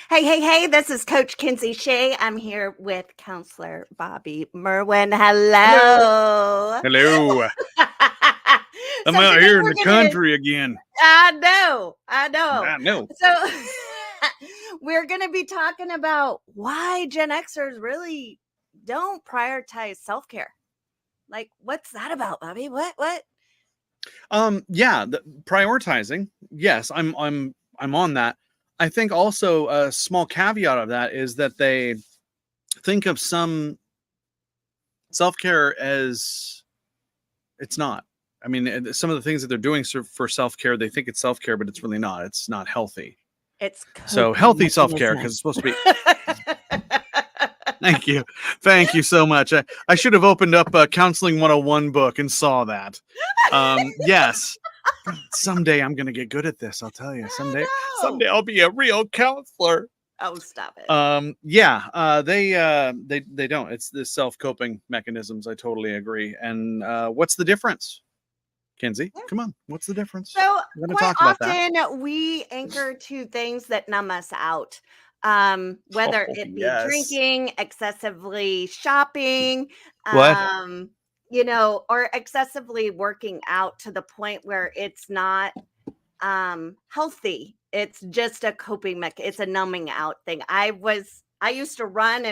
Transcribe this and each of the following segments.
Hey, this is Coach Kinsey Shae. I'm here with Counselor Bobby Merwin. Hello. Hello. I'm So out today here in we're the gonna, country again. I know. I know. So we're gonna be talking about why Gen Xers really don't prioritize self-care. Like, what's that about, Bobby? What? Prioritizing. Yes, I'm on that. I think also a small caveat of that is that they think of some self-care as it's not. I mean, some of the things that they're doing for self-care, they think it's self-care, but it's really not. It's not healthy. It's So coping healthy self-care, because it's supposed to be. Thank you. Thank you so much. I should have opened up a Counseling 101 book and saw that. Yes. Someday I'm going to get good at this. I'll tell you. Someday I'll be a real counselor. Oh, stop it. They don't. It's the self-coping mechanisms. I totally agree. And what's the difference? Kinsey, come on. What's the difference? So We're going to quite talk about that. often we anchor to things that numb us out. Whether it be Yes. drinking, excessively shopping, What? or excessively working out to the point where it's not healthy. It's just a coping it's a numbing out thing. I used to run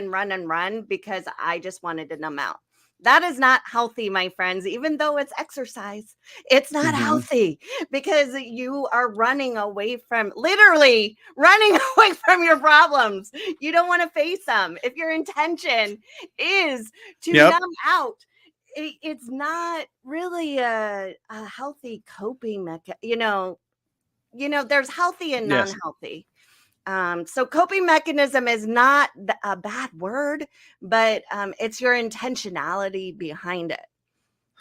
because I just wanted to numb out. That is not healthy, my friends. Even though it's exercise, it's not healthy because you are literally running away from your problems. You don't want to face them. If your intention is to numb out, it's not really a healthy coping mechanism. There's healthy and non-healthy. So coping mechanism is not a bad word, but it's your intentionality behind it.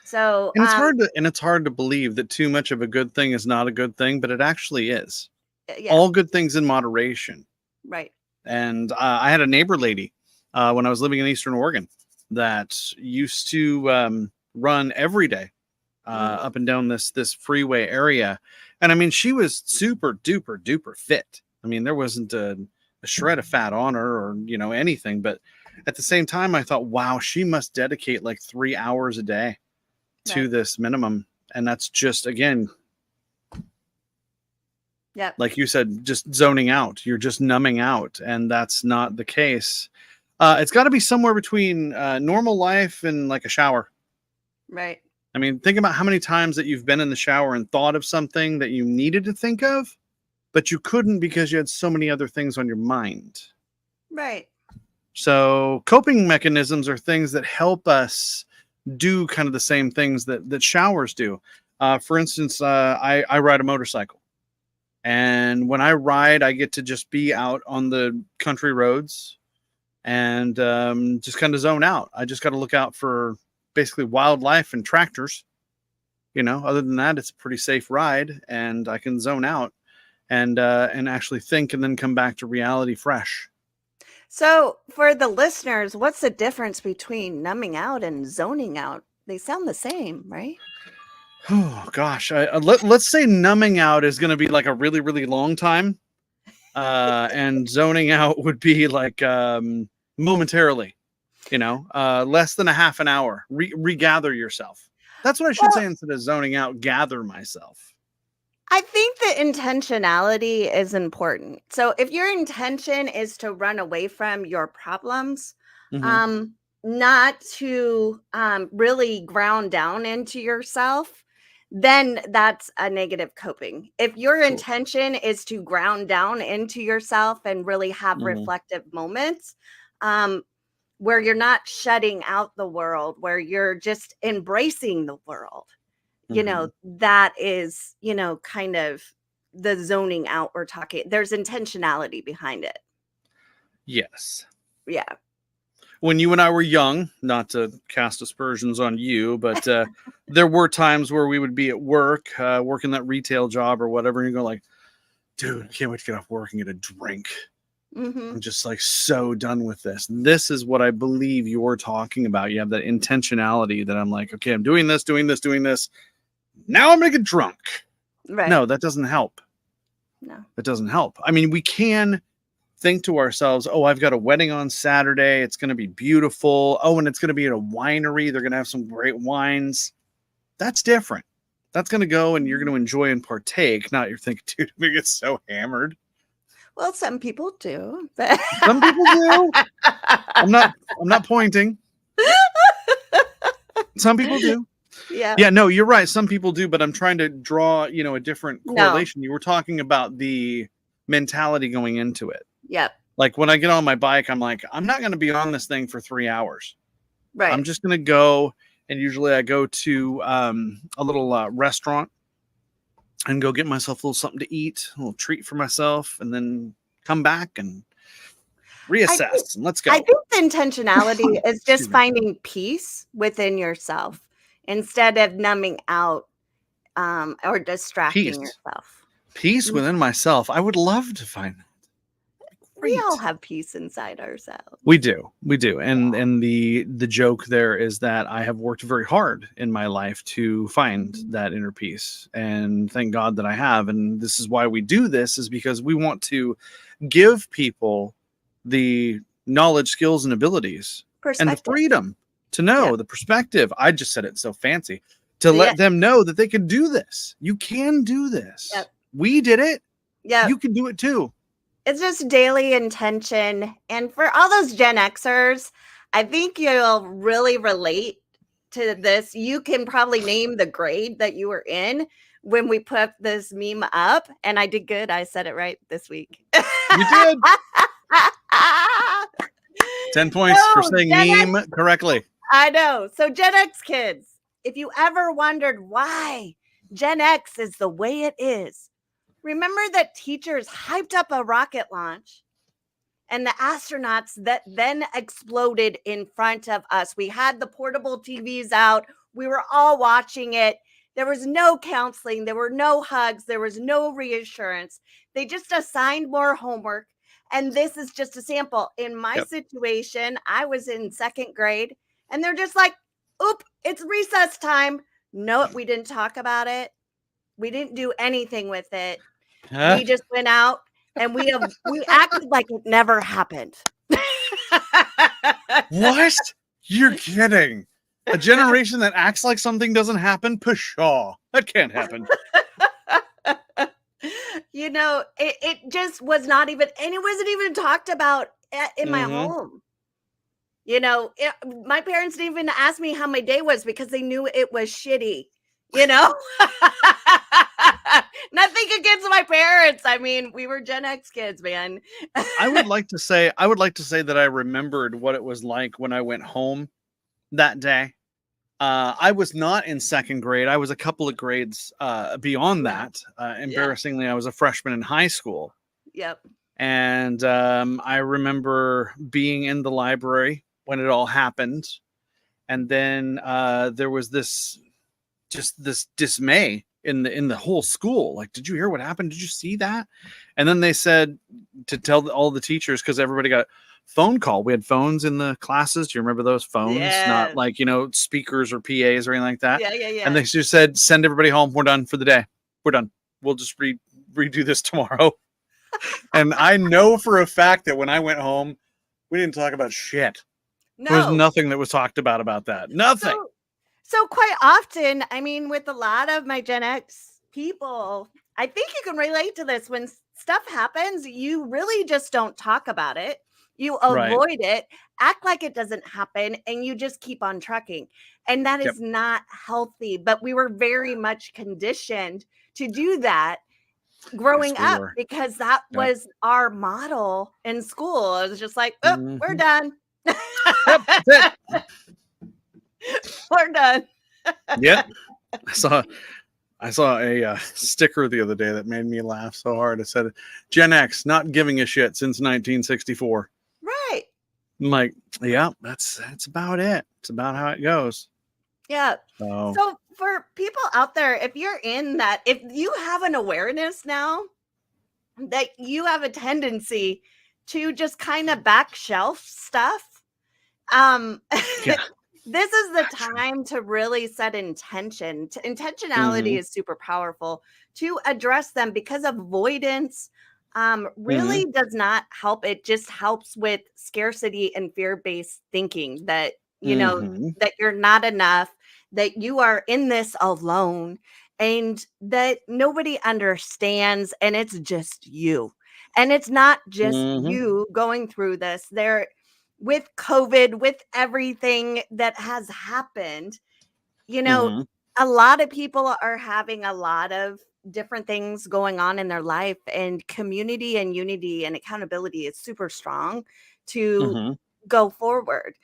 So and it's hard to believe that too much of a good thing is not a good thing, but it actually is. All good things in moderation. Right. And I had a neighbor lady when I was living in Eastern Oregon that used to run every day up and down this freeway area. And I mean, she was super duper fit. I mean, there wasn't a shred of fat on her or, anything. But at the same time, I thought, wow, she must dedicate like 3 hours a day to this minimum. And that's just, again, like you said, just zoning out. You're just numbing out. And that's not the case. It's got to be somewhere between normal life and like a shower. Right. I mean, think about how many times that you've been in the shower and thought of something that you needed to think of, but you couldn't because you had so many other things on your mind. Right. So coping mechanisms are things that help us do kind of the same things that showers do. For instance, I ride a motorcycle. And when I ride, I get to just be out on the country roads and just kind of zone out. I just got to look out for basically wildlife and tractors. Other than that, it's a pretty safe ride and I can zone out and actually think and then come back to reality fresh. So for the listeners, what's the difference between numbing out and zoning out? They sound the same, right? Oh gosh. Let's say numbing out is going to be like a really, really long time. And zoning out would be like momentarily. Less than a half an hour. Regather yourself. That's what I should say instead of zoning out. Gather myself. I think the intentionality is important. So if your intention is to run away from your problems, not to really ground down into yourself, then that's a negative coping. If your intention is to ground down into yourself and really have reflective moments, where you're not shutting out the world, where you're just embracing the world, that is, kind of the zoning out we're talking. There's intentionality behind it. Yes. Yeah. When you and I were young, not to cast aspersions on you, but there were times where we would be at work, working that retail job or whatever, and you go like, dude, I can't wait to get off work and get a drink. I'm just like so done with this. This is what I believe you're talking about. You have that intentionality that I'm like, okay, I'm doing this. Now I'm going to get drunk. Right. No, that doesn't help. No, that doesn't help. I mean, we can think to ourselves, oh, I've got a wedding on Saturday. It's going to be beautiful. Oh, and it's going to be at a winery. They're going to have some great wines. That's different. That's going to go and you're going to enjoy and partake. Not you're thinking, dude, I'm going to get so hammered. Well, some people do. But Some people do. I'm not pointing. Some people do. Yeah. Yeah, no, you're right. Some people do, but I'm trying to draw, a different correlation. No. You were talking about the mentality going into it. Yep. Like when I get on my bike, I'm like, I'm not going to be on this thing for 3 hours. Right. I'm just going to go. And usually I go to a little restaurant and go get myself a little something to eat, a little treat for myself, and then come back and reassess. And let's go. I think the intentionality is just finding peace within yourself instead of numbing out or distracting yourself. Peace within myself. I would love to find that. We all have peace inside ourselves. We do. And the joke there is that I have worked very hard in my life to find that inner peace, and thank God that I have. And this is why we do this, is because we want to give people the knowledge, skills, and abilities and the freedom to know the perspective. I just said it so fancy, to let them know that they can do this. You can do this. Yep. We did it. Yeah. You can do it too. It's just daily intention. And for all those Gen Xers, I think you'll really relate to this. You can probably name the grade that you were in when we put this meme up. And I did good. I said it right this week. You did. 10 points for saying meme correctly. I know. So Gen X kids, if you ever wondered why Gen X is the way it is, remember that teachers hyped up a rocket launch and the astronauts that then exploded in front of us. We had the portable TVs out. We were all watching it. There was no counseling. There were no hugs. There was no reassurance. They just assigned more homework. And this is just a sample. In my situation, I was in 2nd grade and they're just like, oop, it's recess time. No, we didn't talk about it. We didn't do anything with it. We just went out and we acted like it never happened. What? You're kidding. A generation that acts like something doesn't happen? Pshaw. That can't happen. It just was not even, and it wasn't even talked about in my home. My parents didn't even ask me how my day was because they knew it was shitty. Nothing against my parents. I mean, we were Gen X kids, man. I would like to say that I remembered what it was like when I went home that day. I was not in 2nd grade. I was a couple of grades beyond that. Embarrassingly, I was a freshman in high school. Yep. And I remember being in the library when it all happened. And then there was this dismay in the whole school. Like, did you hear what happened? Did you see that? And then they said to tell all the teachers, because everybody got phone call. We had phones in the classes. Do you remember those phones? Yeah. Not like, speakers or PAs or anything like that. Yeah. And they just said, send everybody home. We're done for the day. We're done. We'll just redo this tomorrow. And I know for a fact that when I went home, we didn't talk about shit. No. There was nothing that was talked about that. Nothing. So quite often, I mean, with a lot of my Gen X people, I think you can relate to this. When stuff happens, you really just don't talk about it. You avoid it, act like it doesn't happen, and you just keep on trucking. And that is not healthy. But we were very much conditioned to do that growing up because that was our model in school. It was just like, oh, we're done. That's it. We're done. Yep. I saw a sticker the other day that made me laugh so hard. It said, Gen X, not giving a shit since 1964. Right. I'm like, yeah, that's about it. It's about how it goes. Yeah. So for people out there, if you're in that, if you have an awareness now that you have a tendency to just kind of back shelf stuff, this is the time to really set intention. Intentionality is super powerful to address them, because avoidance really does not help. It just helps with scarcity and fear-based thinking that, that you're not enough, that you are in this alone, and that nobody understands, and it's just you. And it's not just you going through this. There, with COVID, with everything that has happened, a lot of people are having a lot of different things going on in their life, and community and unity and accountability is super strong to go forward.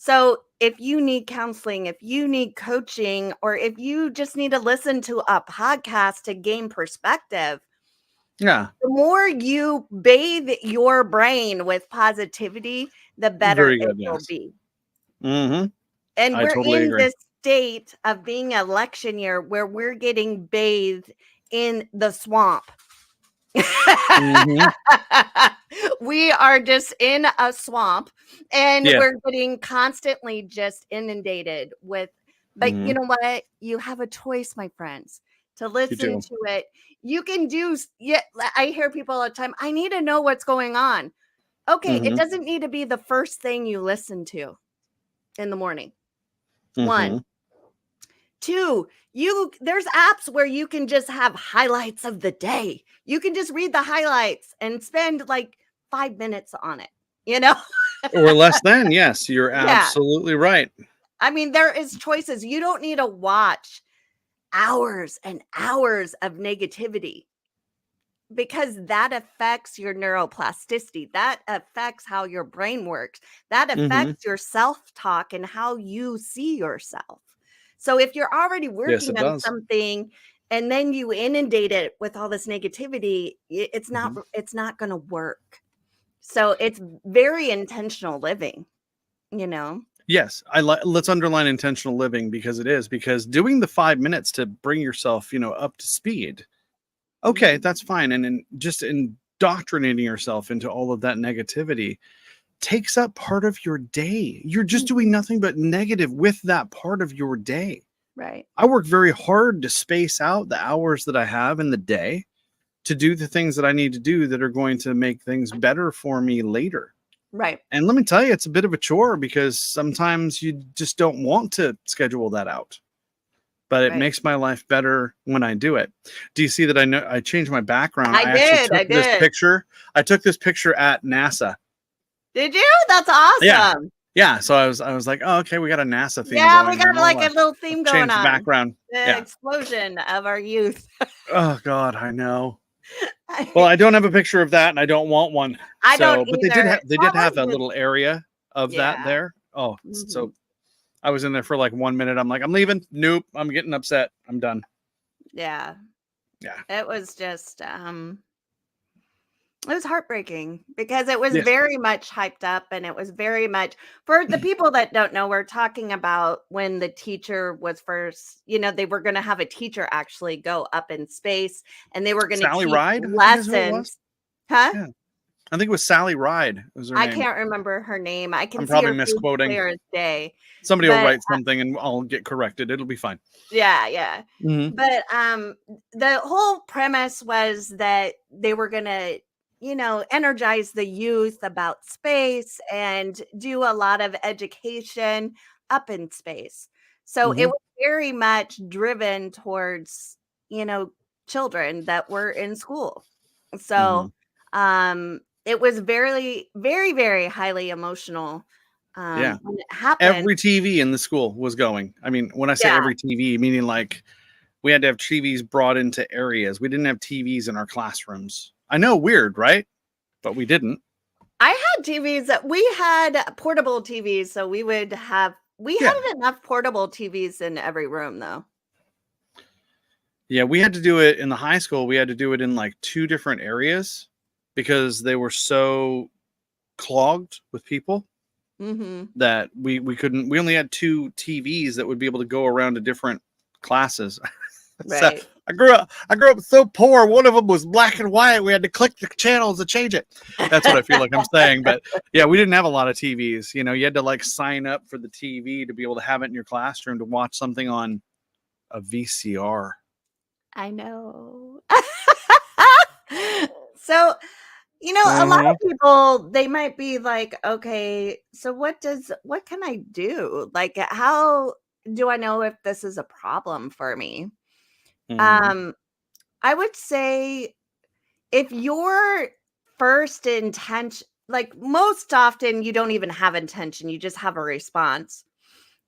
So if you need counseling, if you need coaching, or if you just need to listen to a podcast to gain perspective, Yeah. the more you bathe your brain with positivity, the better Very it good. will Yes. be. Mm-hmm. And I we're totally in agree. this state of being election year where we're getting bathed in the swamp. We are just in a swamp, and we're getting constantly just inundated with, but you know what? You have a choice, my friends, to listen to it. You can do, I hear people all the time, I need to know what's going on. Okay, it doesn't need to be the first thing you listen to in the morning. 1. 2, there's apps where you can just have highlights of the day. You can just read the highlights and spend like 5 minutes on it, Or less than. Yes, you're Yeah. absolutely right. I mean, there is choices. You don't need to watch hours and hours of negativity, because that affects your neuroplasticity. That affects how your brain works. That affects your self-talk and how you see yourself. So if you're already Yes, working it on does. something and then you inundate it with all this negativity, it's not going to work. So it's very intentional living, Yes, let's underline intentional living, because doing the 5 minutes to bring yourself, up to speed. Okay, that's fine. And just indoctrinating yourself into all of that negativity takes up part of your day. You're just doing nothing but negative with that part of your day. Right. I work very hard to space out the hours that I have in the day to do the things that I need to do that are going to make things better for me later. Right. And let me tell you, it's a bit of a chore, because sometimes you just don't want to schedule that out. But it makes my life better when I do it. Do you see that I changed my background? I did. This picture. I took this picture at NASA. Did you? That's awesome. Yeah. So I was like, oh, okay, we got a NASA theme. Yeah, going we got on. like a little theme going Change the on. background. The explosion of our youth. Oh God, I know. Well, I don't have a picture of that, and I don't want one. I don't But either. they did have a little area of that there. Oh, so I was in there for like 1 minute. I'm like, I'm leaving. Nope. I'm getting upset. I'm done. Yeah. Yeah. It was just it was heartbreaking, because it was very much hyped up, and it was very much, for the people that don't know, we're talking about when the teacher was first, they were going to have a teacher actually go up in space, and they were going to teach Ride, lessons. Huh? Yeah. I think it was Sally Ride. Was her I name. Can't remember her name. I can I'm see probably her misquoting. clear as day. Somebody will write something and I'll get corrected. It'll be fine. Yeah. But the whole premise was that they were going to, energize the youth about space and do a lot of education up in space. So it was very much driven towards, children that were in school. So it was very, very, very highly emotional. When it happened. Every TV in the school was going. I mean, when I say every TV, meaning like we had to have TVs brought into areas. We didn't have TVs in our classrooms. I know, weird, right? But we didn't. I had TVs we had portable TVs, so we had enough portable TVs in every room, though. Yeah, we had to do it in the high school. We had to do it in like 2 different areas because they were so clogged with people that we couldn't. We only had 2 TVs that would be able to go around to different classes. Right. So I grew up so poor. One of them was black and white. We had to click the channels to change it. That's what I feel like I'm saying. But yeah, we didn't have a lot of TVs. You had to like sign up for the TV to be able to have it in your classroom to watch something on a VCR. I know. So, a lot Uh-huh. of people, they might be like, okay, so what can I do? Like, how do I know if this is a problem for me? Mhm. Um, I would say if your first intention, like most often you don't even have intention, you just have a response.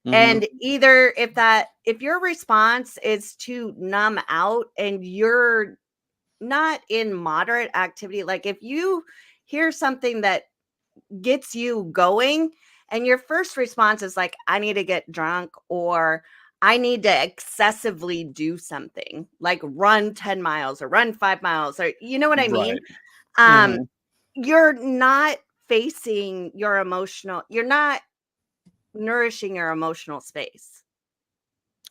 Mhm. And either if your response is to numb out and you're not in moderate activity, like if you hear something that gets you going and your first response is like, I need to get drunk, or I need to excessively do something like run 10 miles or run 5 miles, or you know what I mean? Right. Um, Mhm. you're not facing your you're not nourishing your emotional space,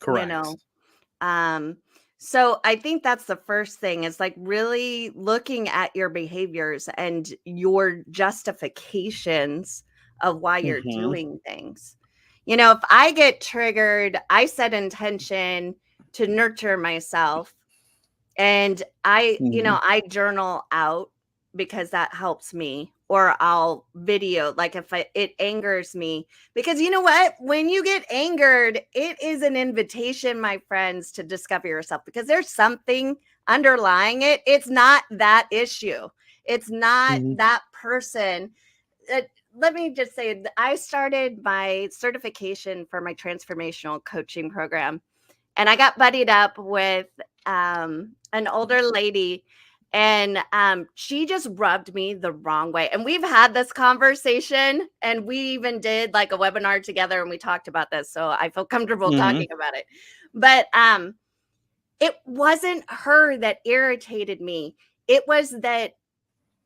you Correct. know? Um, so I think that's the first thing, is like really looking at your behaviors and your justifications of why you're Mhm. doing things. If I get triggered, I set intention to nurture myself, and Mhm. I journal out because that helps me, or I'll video, like if it angers me, because you know what? When you get angered, it is an invitation, my friends, to discover yourself, because there's something underlying it. It's not that issue. It's not Mhm. that person. Uh, Let me just say, I started my certification for my transformational coaching program, and I got buddied up with an older lady, and she just rubbed me the wrong way. And we've had this conversation, and we even did like a webinar together, and we talked about this. So I feel comfortable Mhm. talking about it. But it wasn't her that irritated me. It was that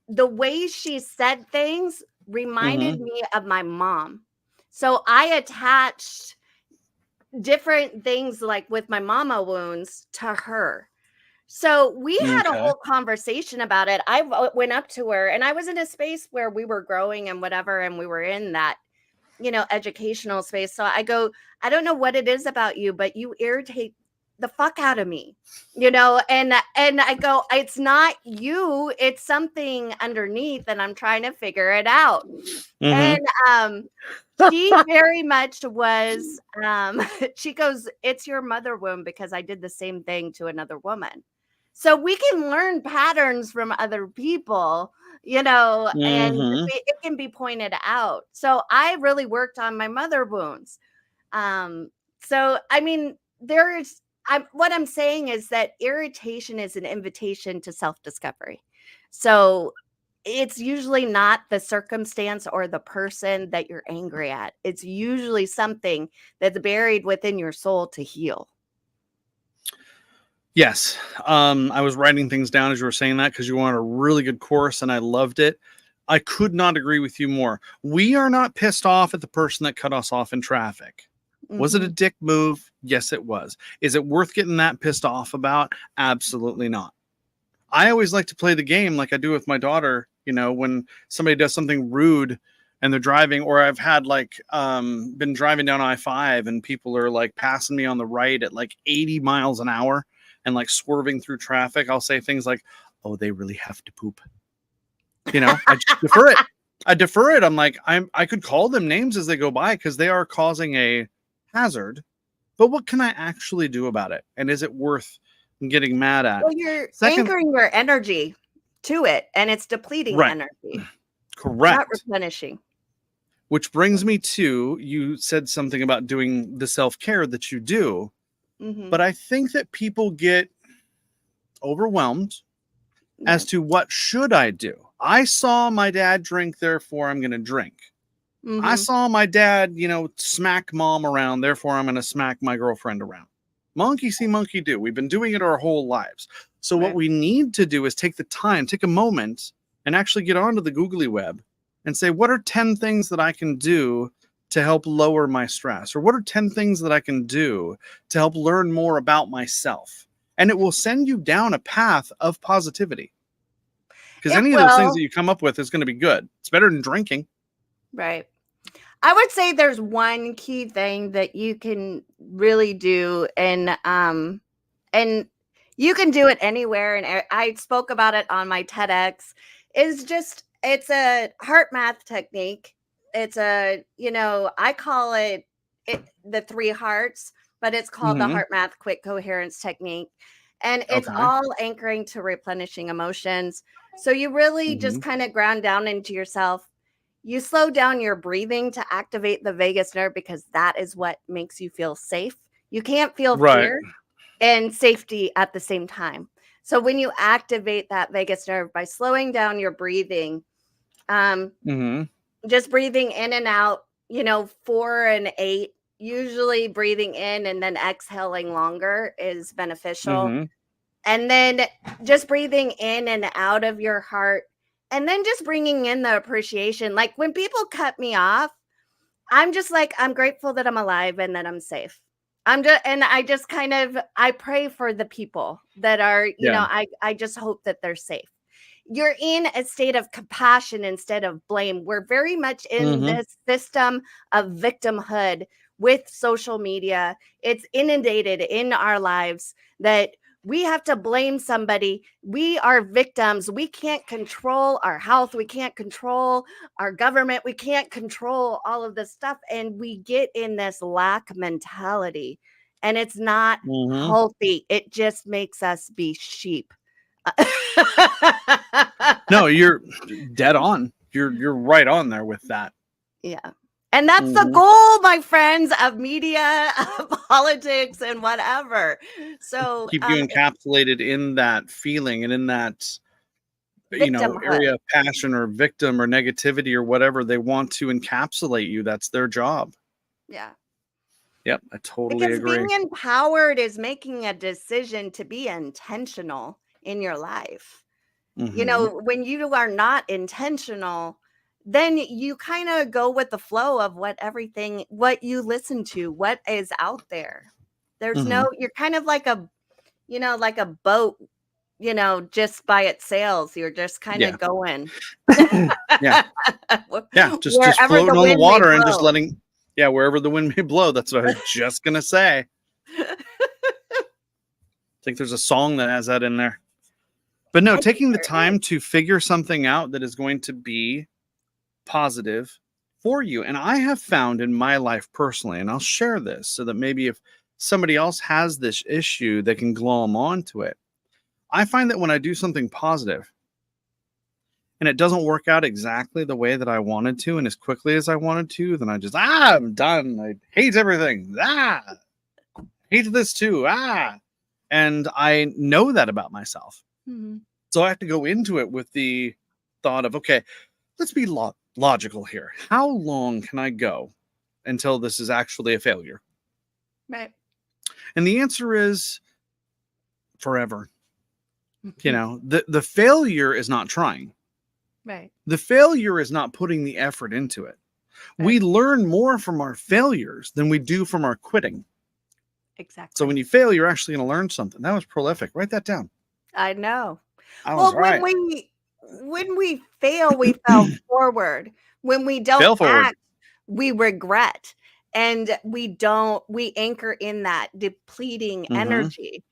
the way she said things reminded Mhm. me of my mom. So I attached different things, like with my mama wounds, to her. So we had a Okay. whole conversation about it. Went up to her, and I was in a space where we were growing and whatever, and we were in that, educational space. So I go, I don't know what it is about you, but you irritate the fuck out of me. And I go, it's not you, it's something underneath, and I'm trying to figure it out. Mhm. And she very much was, she goes, it's your mother wound, because I did the same thing to another woman. So we can learn patterns from other people, and Mhm. it can be pointed out. So I really worked on my mother wounds. Um, so I mean, what I'm saying is that irritation is an invitation to self-discovery. So it's usually not the circumstance or the person that you're angry at. It's usually something that's buried within your soul to heal. Yes. I was writing things down as you were saying that because you wanted a really good course and I loved it. I could not agree with you more. We are not pissed off at the person that cut us off in traffic. Was it a Mhm. dick move? Yes, it was. Is it worth getting that pissed off about? Absolutely not. I always like to play the game like I do with my daughter, when somebody does something rude and they're driving, or I've had like been driving down I-5 and people are like passing me on the right at like 80 miles an hour and like swerving through traffic. I'll say things like, "Oh, they really have to poop." I just defer it. I defer it. I'm like, I could call them names as they go by because they are causing a hazard, but what can I actually do about it? And is it worth getting mad at? Well, you're Second, anchoring your energy to it, and it's depleting right. energy, not Correct. replenishing. Which brings me to, you said something about doing the self-care that you do, Hmm. but I think that people get overwhelmed as Right. to what should I do. I saw my dad drink, therefore I'm going to drink. I Hmm. saw my dad, smack mom around, therefore I'm going to smack my girlfriend around. Monkey see, monkey do. We've been doing it our whole lives. So what Right. we need to do is take the time, take a moment, and actually get onto the googly web and say, what are 10 things that I can do to help lower my stress? Or what are 10 things that I can do to help learn more about myself? And it will send you down a path of positivity. Because It any of those things that will. you come up with is going to be good. It's better than drinking. Right. I would say there's one key thing that you can really do, and You can do it anywhere. And I spoke about it on my TEDx. It's a heart math technique. It's I call it the 3 hearts, but it's called the Mm-hmm. heart math quick coherence technique. And it's Okay. all anchoring to replenishing emotions. So you really Mm-hmm. just kind of ground down into yourself. You slow down your breathing to activate the vagus nerve because that is what makes you feel safe. You can't feel Right. fear and safety at the same time. So when you activate that vagus nerve by slowing down your breathing, Mm-hmm. just breathing in and out, 4 and 8, usually breathing in and then exhaling longer is beneficial. Mm-hmm. And then just breathing in and out of your heart, and then just bringing in the appreciation. Like when people cut me off, I'm just like, I'm grateful that I'm alive and that I'm safe. I just I pray for the people that are, Yeah. I just hope that they're safe. You're in a state of compassion instead of blame. We're very much in Mm-hmm. this system of victimhood with social media. It's inundated in our lives that we have to blame somebody. We are victims. We can't control our health. We can't control our government. We can't control all of this stuff. And we get in this lack mentality. And it's not Mm-hmm. healthy. It just makes us be sheep. No, you're dead on. You're right on there with that. Yeah. And that's the Mm-hmm. goal, my friends, of media, of politics, and whatever. So, Keep you encapsulated in that feeling and in that victimhood. area of passion or victim or negativity or whatever they want to encapsulate you. That's their job. Yeah. Yep, I totally Because agree. being empowered is making a decision to be intentional in your life. Mm-hmm. When you are not intentional, then you kind of go with the flow of what you listen to, what is out there. Mm-hmm. You're kind of like like a boat, just by its sails. You're just kind Yeah. of going Yeah. Yeah. Just wherever the floating on the wind may water and just blow. letting, yeah, wherever the wind may blow. That's what I was just gonna say. I think there's a song that has that in there. But no, I think taking the there is. time to figure something out that is going to be positive for you. And I have found in my life personally, and I'll share this so that maybe if somebody else has this issue, they can glom onto it. I find that when I do something positive and it doesn't work out exactly the way that I wanted to and as quickly as I wanted to, then I just, I'm done. I hate everything. Hate this too. And I know that about myself. Mhm. So I have to go into it with the thought of, okay, let's be logical here. How long can I go until this is actually a failure? Right. And the answer is forever. The failure is not trying. Right. The failure is not putting the effort into it. We Right. learn more from our failures than we do from our quitting. Exactly. So when you fail, you're actually going to learn something. That was prolific. Write that down. I know. I was Well, right. when we fail, we fell forward. When we don't Fail forward. act, we regret. And we anchor in that depleting Mm-hmm. energy.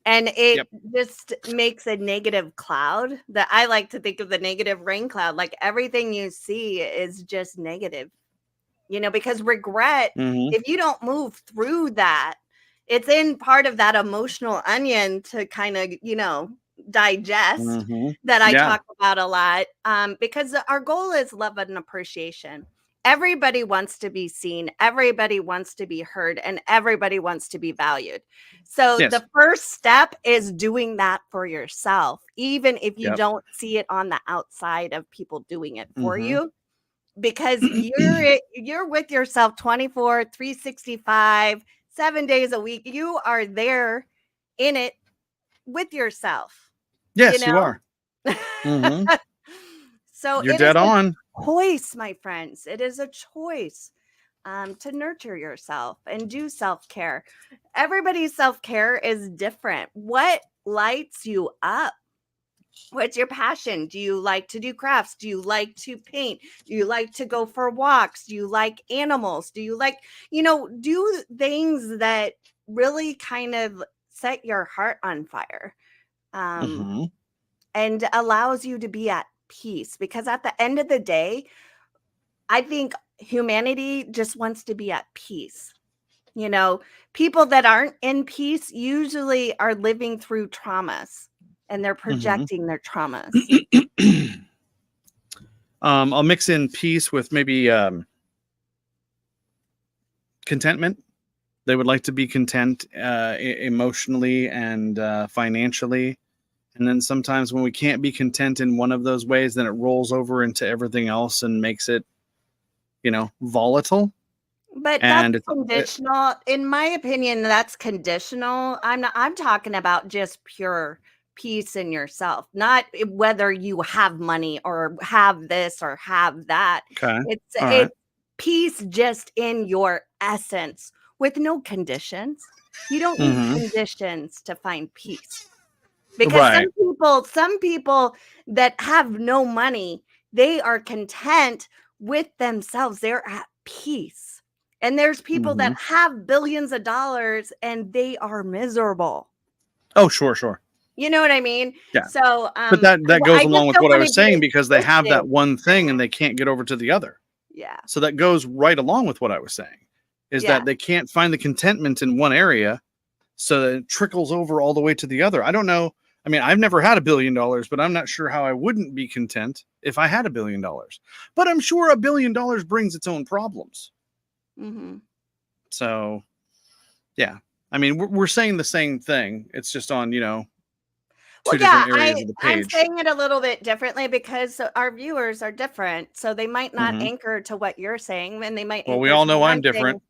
And it Yep. just makes a negative cloud that I like to think of the negative rain cloud. Like everything you see is just negative, because regret, Mm-hmm. if you don't move through that, it's in part of that emotional onion to kind of, digest Mm-hmm. that I Yeah. talk about a lot. Because our goal is love and appreciation. Everybody wants to be seen, everybody wants to be heard, and everybody wants to be valued. So Yes. the first step is doing that for yourself, even if you Yep. don't see it on the outside of people doing it for Mm-hmm. you, because you're with yourself 24, 365, 7 days a week. You are there in it with yourself, Yes, you are. Mm-hmm. So You're it is dead on. a choice, my friends. It is a choice to nurture yourself and do self-care. Everybody's self-care is different. What lights you up? What's your passion? Do you like to do crafts? Do you like to paint? Do you like to go for walks? Do you like animals? Do you like, do things that really kind of set your heart on fire, Mhm. and allows you to be at peace. Because at the end of the day, I think humanity just wants to be at peace. You know, people that aren't in peace usually are living through traumas and they're Mhm. projecting their traumas. I'll mix in peace with maybe contentment. They would like to be content emotionally and financially. And then sometimes when we can't be content in one of those ways, then it rolls over into everything else and makes it, volatile. But that's And conditional. In my opinion, that's conditional. I'm talking about just pure peace in yourself, not whether you have money or have this or have that. okay. All right. It's peace just in your essence with no conditions. You don't need Mm-hmm. conditions to find peace. Because Right. some people that have no money, they are content with themselves. They're at peace. And there's people Mm-hmm. that have billions of dollars and they are miserable. Oh, sure, sure. You know what I mean? Yeah. So But that goes I just along with don't what I want to was get saying it because they have that twisted. one thing and they can't get over to the other. Yeah. So that goes right along with what I was saying is Yeah. that they can't find the contentment in one area. So that it trickles over all the way to the other. I don't know. I mean, I've never had $1 billion, but I'm not sure how I wouldn't be content if I had $1 billion. But I'm sure $1 billion brings its own problems. Mm-hmm. So, yeah. I mean, we're saying the same thing. It's just on, Well, two yeah, different areas of the I'm page. saying it a little bit differently because our viewers are different. So they might not Mhm. anchor to what you're saying, and they might Well, we anchor all to know what I'm I'm saying, different.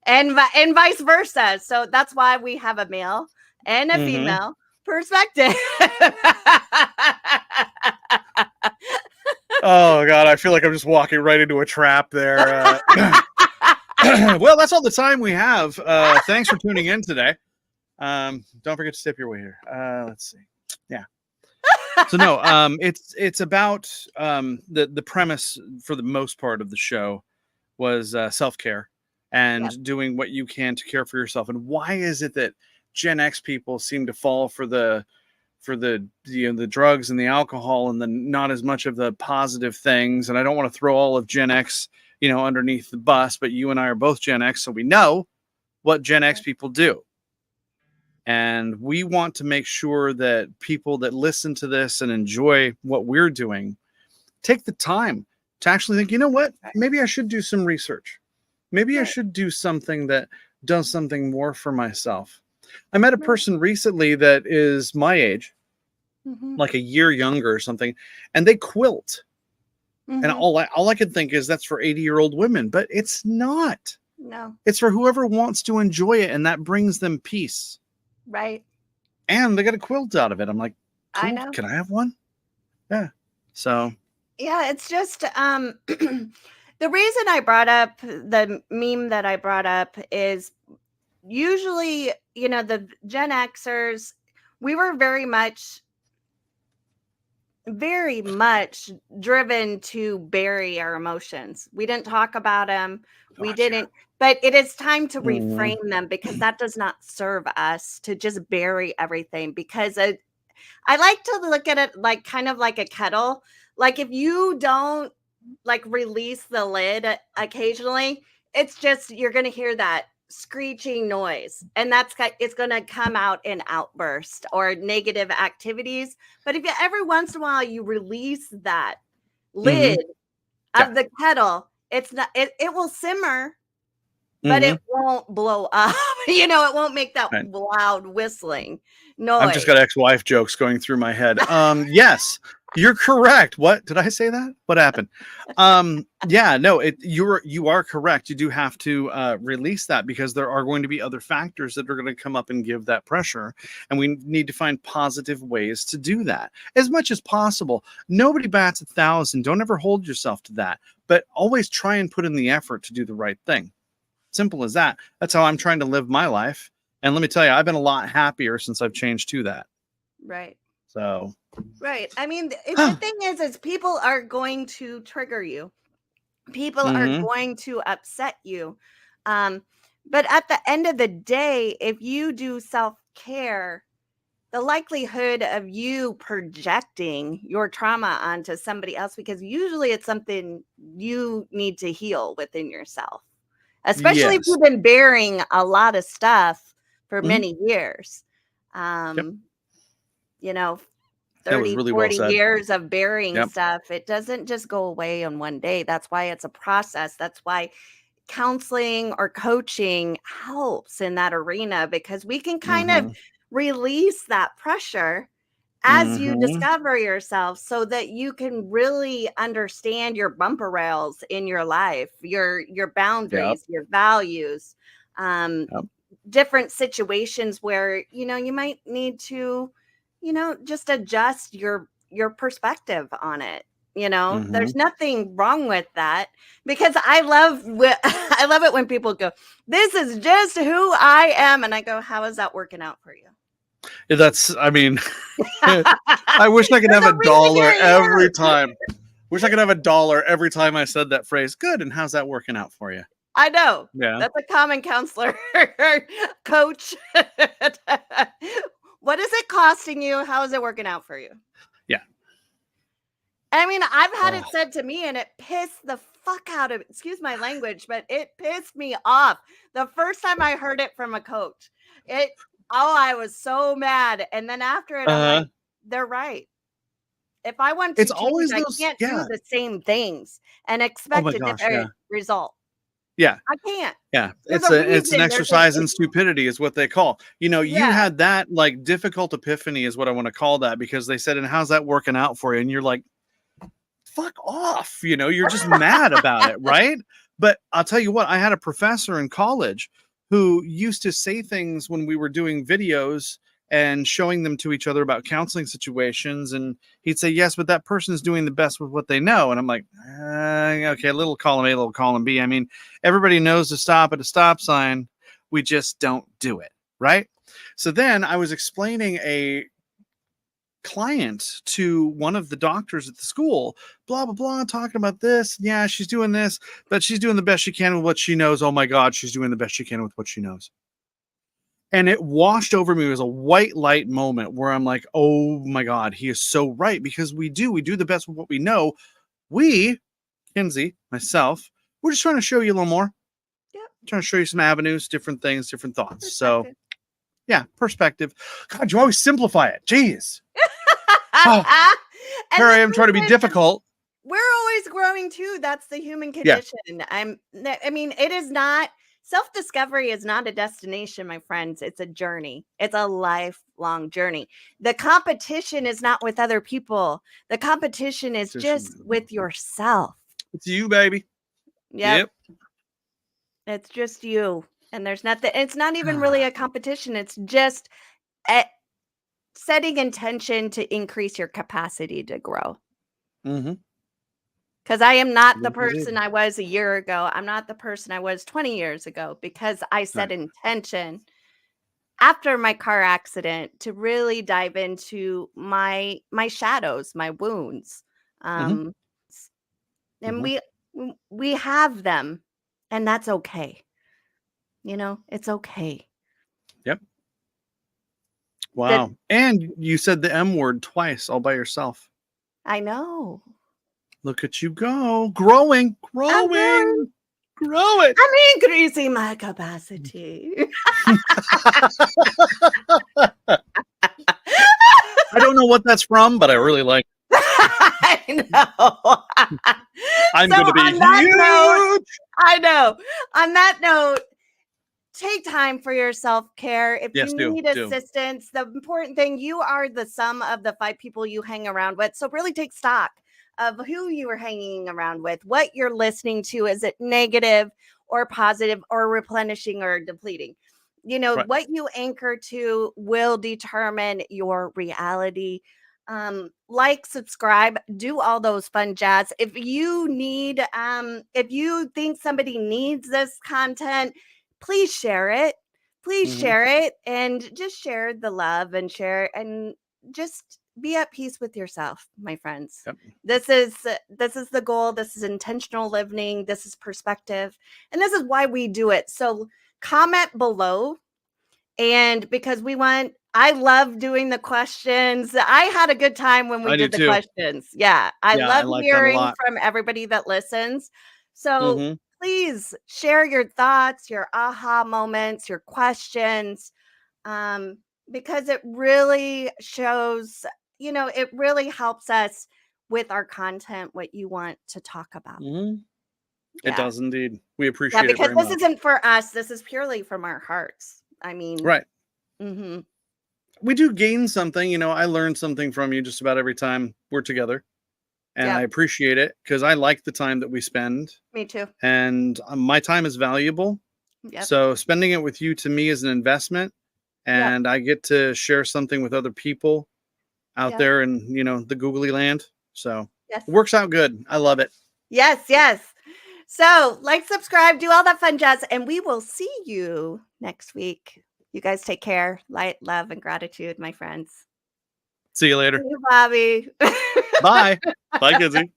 and vice versa. So that's why we have a male and a Mhm. female perspective. Oh God, I feel like I'm just walking right into a trap there. Well, that's all the time we have. Thanks for tuning in today. Don't forget to tip your waiter. Let's see. Yeah. So no, it's about the premise for the most part of the show was self-care Yep. and doing what you can to care for yourself. And why is it that Gen X people seem to fall for the drugs and the alcohol and the not as much of the positive things? And I don't want to throw all of Gen X, underneath the bus, but you and I are both Gen X, so we know what Gen X people do. And we want to make sure that people that listen to this and enjoy what we're doing take the time to actually think, you know what? Maybe I should do some research. Maybe I Right. should do something that does something more for myself. I met a Right. person recently that is my age, Mm-hmm. like a year younger or something, and they quilt. And Mm-hmm. all I could think is that's for 80-year-old women, but it's not. No. It's for whoever wants to enjoy it, and that brings them peace. Right. And they got a quilt out of it. I'm like, I cool. know. Can I have one? Yeah. So, Yeah, it's just the reason I brought up the meme that I brought up is usually, the Gen Xers, we were very much driven to bury our emotions. We didn't talk about them. We gotcha. didn't, but it is time to Mhm. reframe them because that does not serve us to just bury everything. Because I like to look at it like kind of like a kettle. Like if you don't like release the lid occasionally, it's just you're going to hear that screeching noise, and it's going to come out in outburst or negative activities. But if you every once in a while you release that Mhm. lid Yeah. of the kettle, it's not it will simmer, but it Mhm. won't blow up. It won't make that Right. loud whistling I've just noise. got ex-wife jokes going through my head. Yes, you're correct. What did I say that? What happened? Yeah, no, you are correct. You do have to release that because there are going to be other factors that are going to come up and give that pressure, and we need to find positive ways to do that as much as possible. Nobody bats 1,000. Don't ever hold yourself to that, but always try and put in the effort to do the right thing. Simple as that. That's how I'm trying to live my life. And let me tell you, I've been a lot happier since I've changed to that. Right. So, Right. I mean, the thing is people are going to trigger you. People are mm-hmm. going to upset you. But at the end of the day, if you do self care, the likelihood of you projecting your trauma onto somebody else, because usually it's something you need to heal within yourself, especially if Yes. you've been bearing a lot of stuff for Mhm. many years. Yep. You know, That was 30, really well 40 said. years of bearing Yep. stuff. It doesn't just go away in one day. That's why it's a process. That's why counseling or coaching helps in that arena, because we can kind of Mhm. release that pressure as you Mhm. discover yourself, so that you can really understand your bumper rails in your life, your Yep. boundaries, your values, um, Yep. different situations where you might need to just adjust your perspective on it. There's Mhm. nothing wrong with that, because I love it when people go, "This is just who I am," and I go, "How is that working out for you?" That's, I mean, I wish I could There's have a a reason dollar you're every here. time. Wish I could have a dollar every time I said that phrase. Good. And how's that working out for you? I know. Yeah. That's a common counselor coach. What is it costing you? How is it working out for you? Yeah. I mean, I've had Oh. it said to me and it pissed the fuck out of, excuse my language, but it pissed me off the first time I heard it from a coach. I was so mad. And then after it, I'm Uh, like, they're right. If I want it's to change, always I those. can't do Yeah. the same things and Oh expect my a gosh. Yeah. different result. Yeah. I can't. Yeah. There's It's a an reason there's a exercise in stupidity is what they call. You yeah. had that like difficult epiphany is what I want to call that, because they said, and how's that working out for you? And you're like, fuck off. You're just mad about it, right? But I'll tell you what, I had a professor in college who used to say things when we were doing videos and showing them to each other about counseling situations. And he'd say, yes, but that person is doing the best with what they know. And I'm like, okay, little column A, little column B. I mean, everybody knows to stop at a stop sign. We just don't do it, right? So then I was explaining a client to one of the doctors at the school, blah blah blah, talking about this. Yeah, she's doing this, but she's doing the best she can with what she knows. Oh my god, she's doing the best she can with what she knows. And it washed over me. It was a white light moment where I'm like, oh my god, he is so right, because we do the best with what we know. We, Kinsey, myself, we're just trying to show you a little more. Yep. Trying to show you some avenues, different things, different thoughts. So yeah, perspective. God, you always simplify it. Jeez. Oh, And here I the am trying to be thing is, difficult. we're always growing too. That's the human Yeah. condition. I mean, it is not, self-discovery is not a destination, my friends. It's a journey. It's a lifelong journey. The competition is not with other people. The competition is just with yourself. It's you, baby. Yep. It's just you. And there's nothing, it's not even really a competition. It's just setting intention to increase your capacity to grow. Mm-hmm. Because I am not the person I was a year ago. I'm not the person I was 20 years ago, because I set intention after my car accident to really dive into my shadows, my wounds. Mm-hmm. And Mm-hmm. we have them, and that's okay. It's okay. Yep. Wow. And you said the M word twice all by yourself. I know. Look at you go. Growing. I'm increasing my capacity. I don't know what that's from, but I really like it. I know. I'm So going to be on that note, huge. I know. On that note, take time for your self-care. If Yes, you need do. assistance, the important thing, you are the sum of the 5 people you hang around with. So really take stock of who you are hanging around with, what you're listening to. Is it negative or positive or replenishing or depleting? Right. What you anchor to will determine your reality. Like, subscribe, do all those fun jazz. If you think somebody needs this content, please share it. Please Mm-hmm. share it, and just share the love and share, and just be at peace with yourself, my friends. Yep. This is the goal. This is intentional living. This is perspective. And this is why we do it. So comment below And because I love doing the questions. I had a good time when we I do did the too. questions. Yeah. I Yeah, I love like that a hearing lot. from everybody that listens. So Hmm. please share your thoughts, your aha moments, your questions, um, because it really shows, it really helps us with our content, what you want to talk about. Hmm. It Yeah. does indeed. We Yeah, appreciate it because very this much. isn't for us. This is purely from our hearts. I mean, Right. mhm. We do gain something. I learn something from you just about every time we're together. And I Yep. appreciate it because I like the time that we spend. Me too. And my time is valuable. Yep. So spending it with you to me is an investment. Yep. And I get to share something with other people out Yep. there in, the googly land. So Yes. it works out good. I love it. Yes. Yes. So, like, subscribe, do all that fun jazz, and we will see you next week. You guys take care. Light, love, and gratitude, my friends. See you See later. you, Bobby. Bye. Bye, Kinsey.